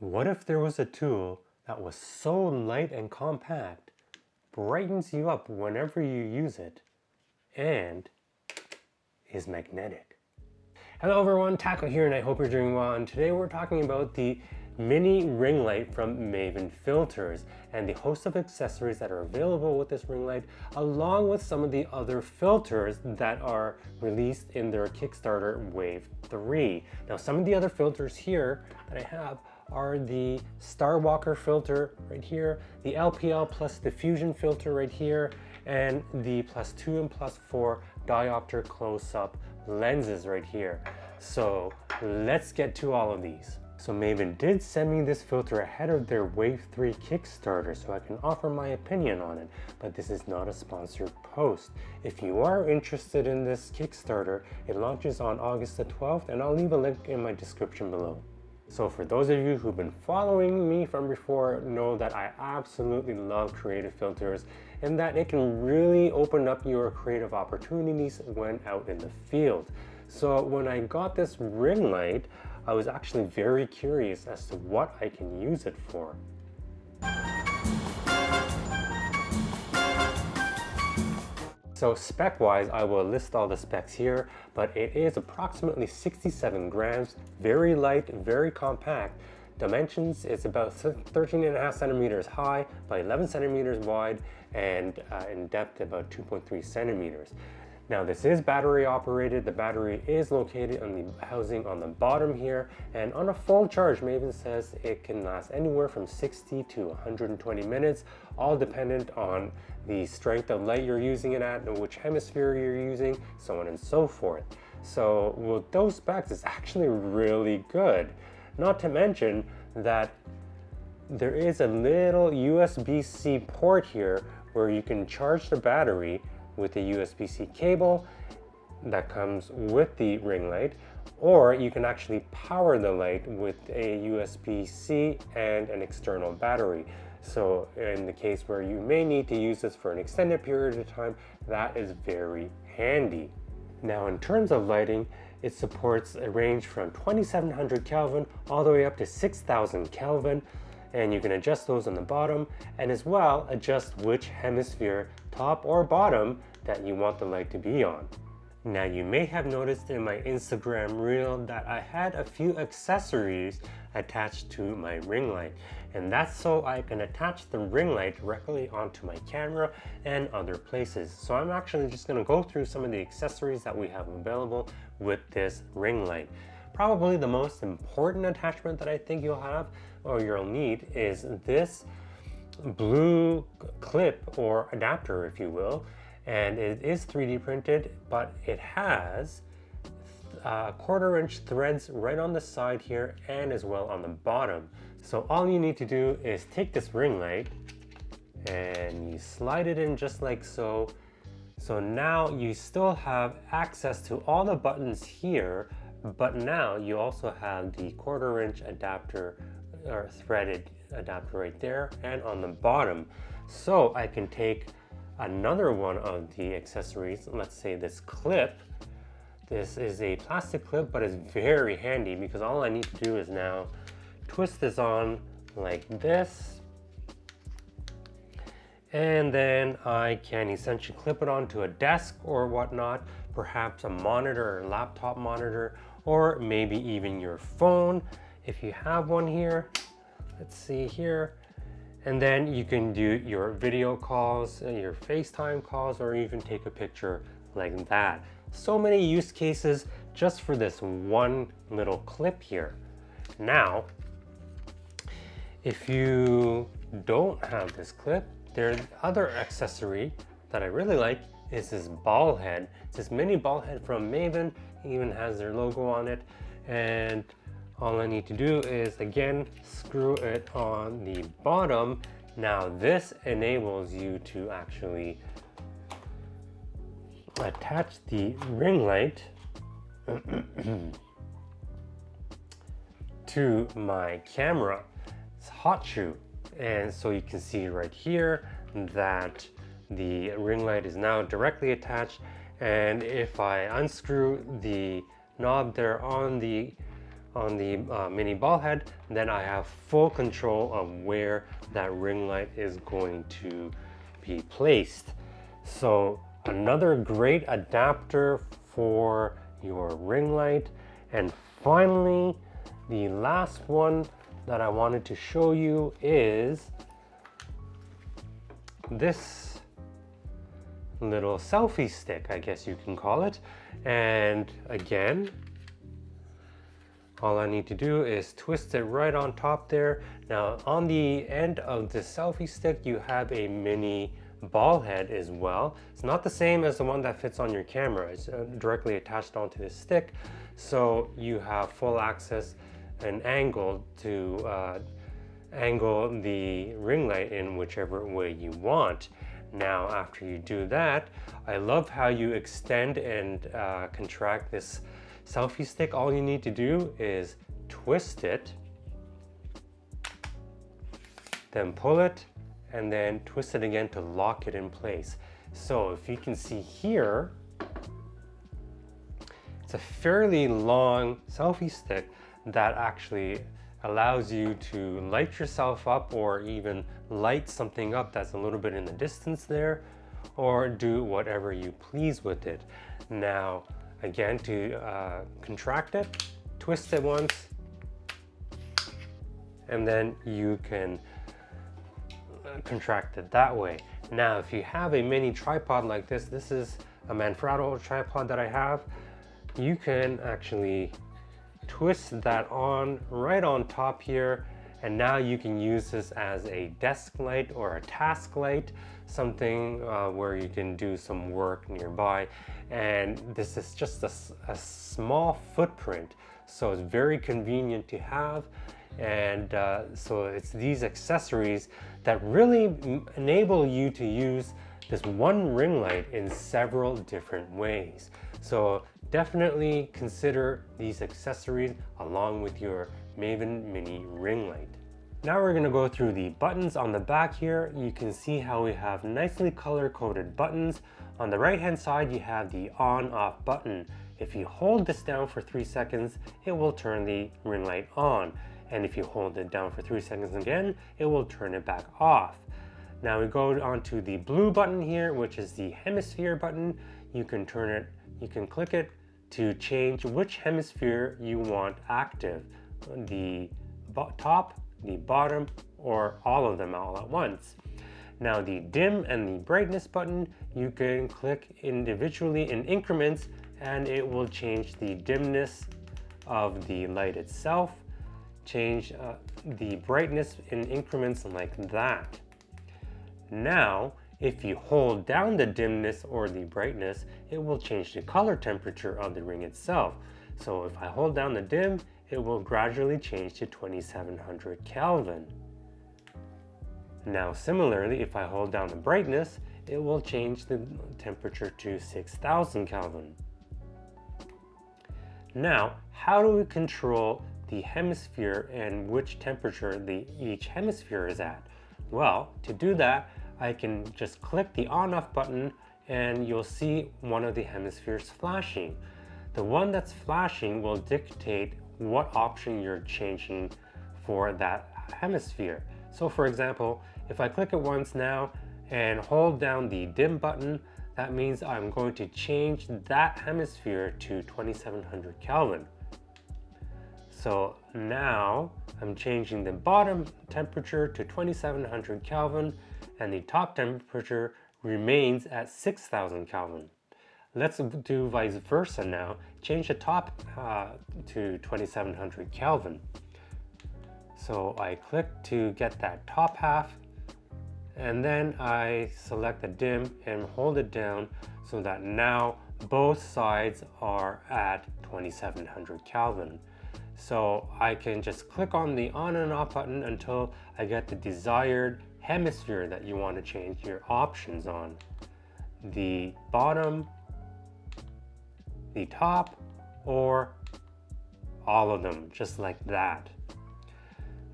What if there was a tool that was so light and compact, brightens you up whenever you use it, and is magnetic? Hello everyone, Taco here, and I hope you're doing well. And today we're talking about the mini ring light from MAVEN Filters and the host of accessories that are available with this ring light, along with some of the other filters that are released in their Kickstarter Wave 3. Now, some of the other filters here that I have are the Starwalker filter right here, the LPL plus diffusion filter right here, and the +2 and +4 Diopter Close-up lenses right here. So let's get to all of these. So MAVEN did send me this filter ahead of their Wave 3 Kickstarter, so I can offer my opinion on it, but this is not a sponsored post. If you are interested in this Kickstarter, it launches on August the 12th, and I'll leave a link in my description below. So for those of you who've been following me from before, know that I absolutely love creative filters and that it can really open up your creative opportunities when out in the field. So when I got this ring light, I was actually very curious as to what I can use it for. So spec-wise, I will list all the specs here, but it is approximately 67 grams, very light, very compact. Dimensions, it's about 13.5 centimeters high by 11 centimeters wide, and in depth about 2.3 centimeters. Now this is battery operated. The battery is located on the housing on the bottom here, and on a full charge, MAVEN says it can last anywhere from 60 to 120 minutes, all dependent on the strength of light you're using it at and which hemisphere you're using, so on and so forth. So with those specs, it's actually really good. Not to mention that there is a little USB-C port here where you can charge the battery with a USB-C cable that comes with the ring light, or you can actually power the light with a USB-C and an external battery. So in the case where you may need to use this for an extended period of time, that is very handy. Now in terms of lighting, it supports a range from 2700 Kelvin all the way up to 6000 Kelvin, and you can adjust those on the bottom, and as well adjust which hemisphere, top or bottom, that you want the light to be on. Now you may have noticed in my Instagram reel that I had a few accessories attached to my ring light, and that's so I can attach the ring light directly onto my camera and other places. So I'm actually just going to go through some of the accessories that we have available with this ring light. Probably the most important attachment that I think you'll have or you'll need is this blue clip or adapter, if you will, and it is 3D printed, but it has 1/4 inch threads right on the side here and as well on the bottom. So all you need to do is take this ring light and you slide it in just like so. So now you still have access to all the buttons here, but now you also have the 1/4 inch adapter or threaded adapter right there and on the bottom. So I can take another one of the accessories, let's say this clip. This is a plastic clip, but it's very handy because all I need to do is now twist this on like this, and then I can essentially clip it onto a desk or whatnot, perhaps a monitor or laptop monitor, or maybe even your phone if you have one here. Let's see here. And then you can do your video calls, your FaceTime calls, or even take a picture like that. So many use cases just for this one little clip here. Now, if you don't have this clip, there's other accessory that I really like is this ball head. It's this mini ball head from MAVEN. It even has their logo on it. And all I need to do is, again, screw it on the bottom. Now this enables you to actually attach the ring light to my camera. It's hot shoe. And so you can see right here that the ring light is now directly attached. And if I unscrew the knob there on the on the mini ball head, then I have full control of where that ring light is going to be placed. So another great adapter for your ring light. And finally, the last one that I wanted to show you is this little selfie stick, I guess you can call it. And again, all I need to do is twist it right on top there. Now on the end of the selfie stick, you have a mini ball head as well. It's not the same as the one that fits on your camera. It's directly attached onto the stick. So you have full access and angle to angle the ring light in whichever way you want. Now after you do that, I love how you extend and contract this selfie stick. All you need to do is twist it, then pull it, and then twist it again to lock it in place. So if you can see here, it's a fairly long selfie stick that actually allows you to light yourself up, or even light something up that's a little bit in the distance there, or do whatever you please with it. Now again, to contract it, twist it once, and then you can contract it that way. Now if you have a mini tripod like this, this is a Manfrotto tripod that I have, you can actually twist that on right on top here, and now you can use this as a desk light or a task light, something where you can do some work nearby. And this is just a small footprint, so it's very convenient to have. And so it's these accessories that really enable you to use this one ring light in several different ways. So definitely consider these accessories along with your MAVEN mini ring light. Now we're going to go through the buttons on the back here. You can see how we have nicely color-coded buttons. On the right hand side you have the on-off button. If you hold this down for 3 seconds, it will turn the ring light on. And if you hold it down for 3 seconds again, it will turn it back off. Now we go on to the blue button here, which is the hemisphere button. You can turn it, you can click it to change which hemisphere you want active. The top, the bottom, or all of them all at once. Now the dim and the brightness button, you can click individually in increments, and it will change the dimness of the light itself, change the brightness in increments like that. Now if you hold down the dimness or the brightness, it will change the color temperature of the ring itself. So if I hold down the dim, it will gradually change to 2700 Kelvin. Now similarly, if I hold down the brightness, it will change the temperature to 6000 Kelvin. Now, how do we control the hemisphere and which temperature each hemisphere is at? Well, to do that, I can just click the on-off button and you'll see one of the hemispheres flashing. The one that's flashing will dictate what option you're changing for that hemisphere. So for example, if I click it once now and hold down the dim button, that means I'm going to change that hemisphere to 2700 Kelvin. So now I'm changing the bottom temperature to 2700 Kelvin and the top temperature remains at 6000 Kelvin. Let's do vice versa now. Change the top to 2700 Kelvin. So I click to get that top half, and then I select the dim and hold it down so that now both sides are at 2700 Kelvin. So I can just click on the on and off button until I get the desired hemisphere that you want to change your options on. The bottom, the top, or all of them, just like that.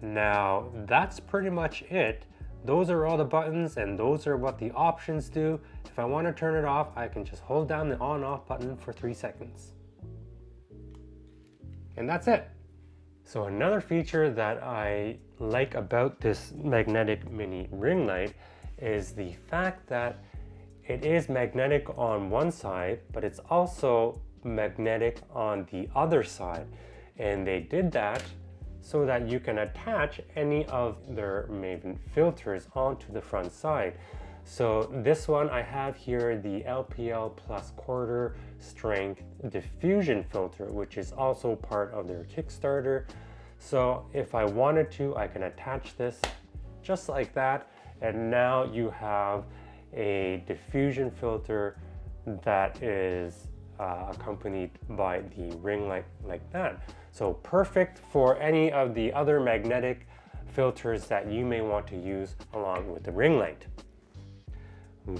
Now that's pretty much it. Those are all the buttons and those are what the options do. If I want to turn it off, I can just hold down the on-off button for 3 seconds. And that's it. So another feature that I like about this magnetic mini ring light is the fact that it is magnetic on one side, but it's also magnetic on the other side. And they did that so that you can attach any of their MAVEN filters onto the front side. So this one I have here, the LPL plus quarter Strength Diffusion filter, which is also part of their Kickstarter. So if I wanted to, I can attach this just like that, and now you have a diffusion filter that is accompanied by the ring light like that. So perfect for any of the other magnetic filters that you may want to use along with the ring light.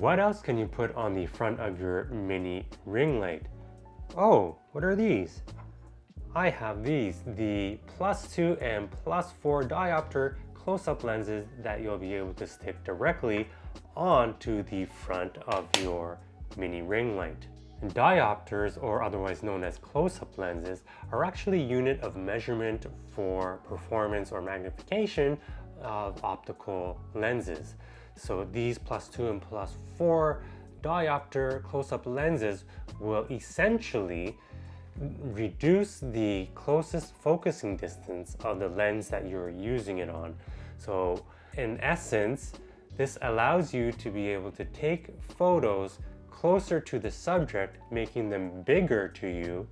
What else can you put on the front of your mini ring light? Oh, what are these? I have these, the +2 and +4 diopter close-up lenses that you'll be able to stick directly onto the front of your mini ring light. Diopters, or otherwise known as close-up lenses, are actually a unit of measurement for performance or magnification of optical lenses. So these +2 and +4 diopter close-up lenses will essentially reduce the closest focusing distance of the lens that you're using it on. So in essence, this allows you to be able to take photos closer to the subject, making them bigger to you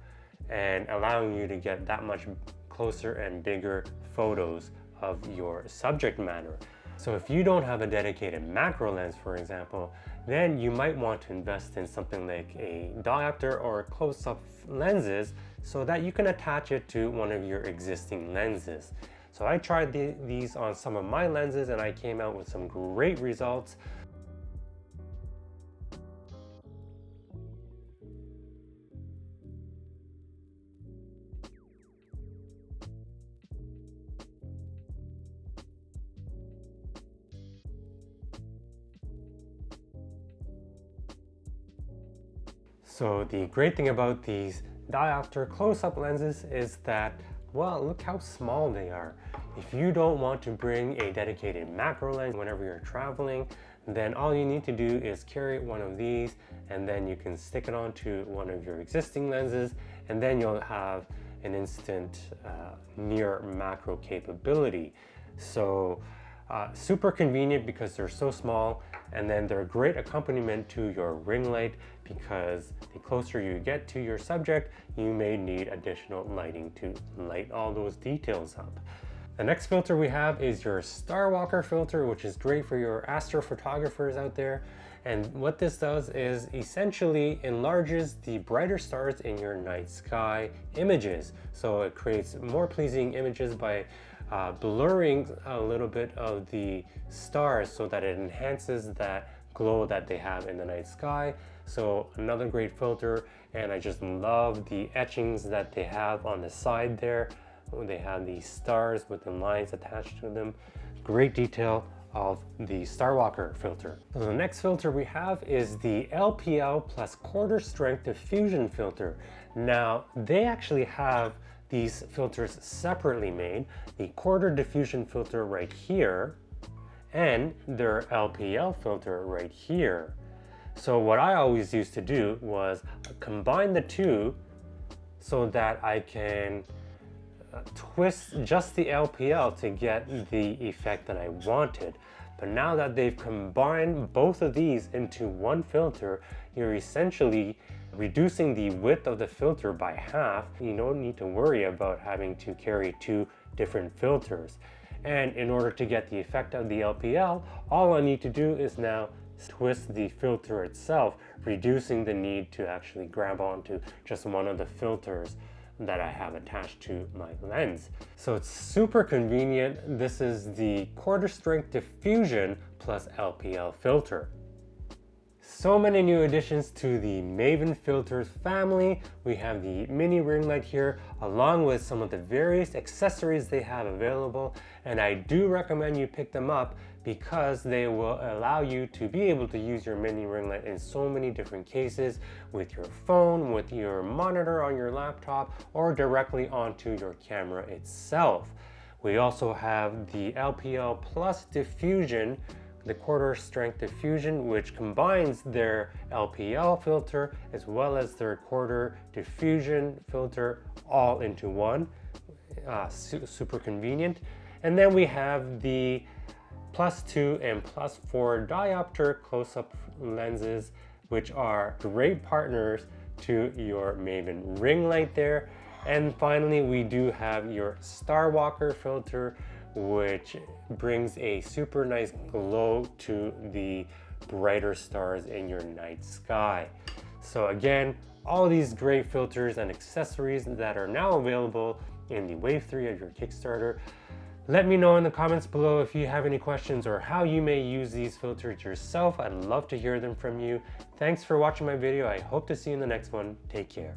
and allowing you to get that much closer and bigger photos of your subject matter. So if you don't have a dedicated macro lens, for example, then you might want to invest in something like a diopter or close-up lenses so that you can attach it to one of your existing lenses. So I tried these on some of my lenses and I came out with some great results. So the great thing about these diopter close-up lenses is that, well, look how small they are. If you don't want to bring a dedicated macro lens whenever you're traveling, then all you need to do is carry one of these and then you can stick it onto one of your existing lenses and then you'll have an instant near macro capability. So super convenient because they're so small, and then they're a great accompaniment to your ring light because the closer you get to your subject, you may need additional lighting to light all those details up. The next filter we have is your Starwalker filter, which is great for your astrophotographers out there. And what this does is essentially enlarges the brighter stars in your night sky images. So it creates more pleasing images by blurring a little bit of the stars so that it enhances that glow that they have in the night sky. So another great filter, and I just love the etchings that they have on the side there. They have these stars with the lines attached to them. Great detail of the Starwalker filter. So the next filter we have is the LPL plus quarter strength diffusion filter. Now they actually have these filters separately made, the quarter diffusion filter right here and their LPL filter right here. So what I always used to do was combine the two so that I can twist just the LPL to get the effect that I wanted. But now that they've combined both of these into one filter, you're essentially reducing the width of the filter by half. You don't need to worry about having to carry two different filters. And in order to get the effect of the LPL, all I need to do is now twist the filter itself, reducing the need to actually grab onto just one of the filters that I have attached to my lens. So it's super convenient. This is the quarter strength diffusion plus LPL filter. So many new additions to the MAVEN Filters family. We have the mini ring light here, along with some of the various accessories they have available, and I do recommend you pick them up because they will allow you to be able to use your mini ring light in so many different cases, with your phone, with your monitor on your laptop, or directly onto your camera itself. We also have the LPL Plus Diffusion, the quarter strength diffusion, which combines their LPL filter as well as their quarter diffusion filter all into one. Super convenient. And then we have the +2 and +4 Diopter Close-up lenses, which are great partners to your MAVEN ring light there. And finally, we do have your Starwalker filter, which brings a super nice glow to the brighter stars in your night sky. So again, all these great filters and accessories that are now available in the Wave 3 of your Kickstarter. Let me know in the comments below if you have any questions or how you may use these filters yourself. I'd love to hear them from you. Thanks for watching my video. I hope to see you in the next one. Take care.